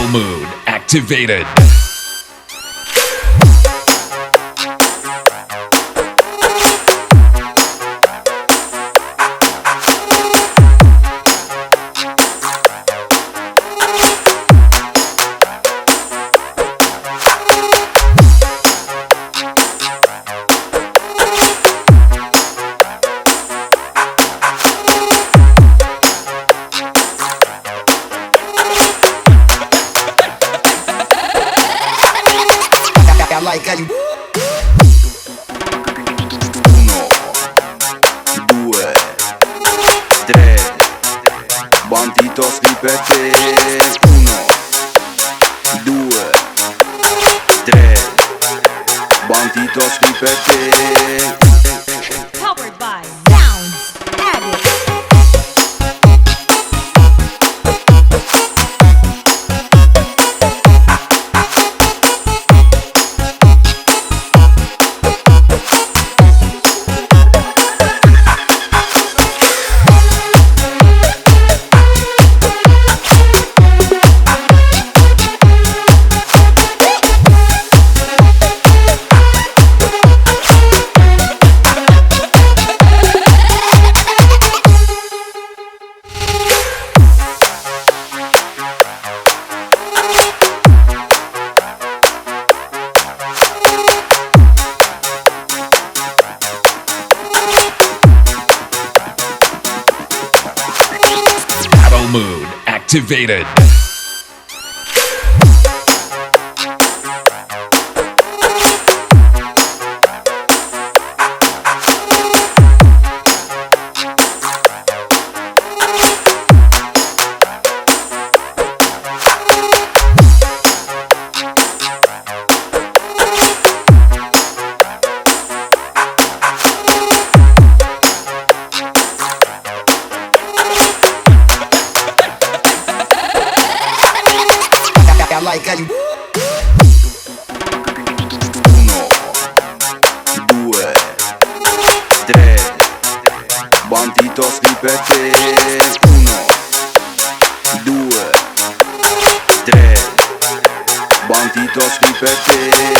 Battle mode activated. Like how you 1, 2, 3 bandito scrivete 1, 2, 3 bandito scrivete. Powered by Sounds Addict. Battle mode activated. Like how you 1, 2, 3 bandito scrivete 1, 2, 3 bandito scrivete.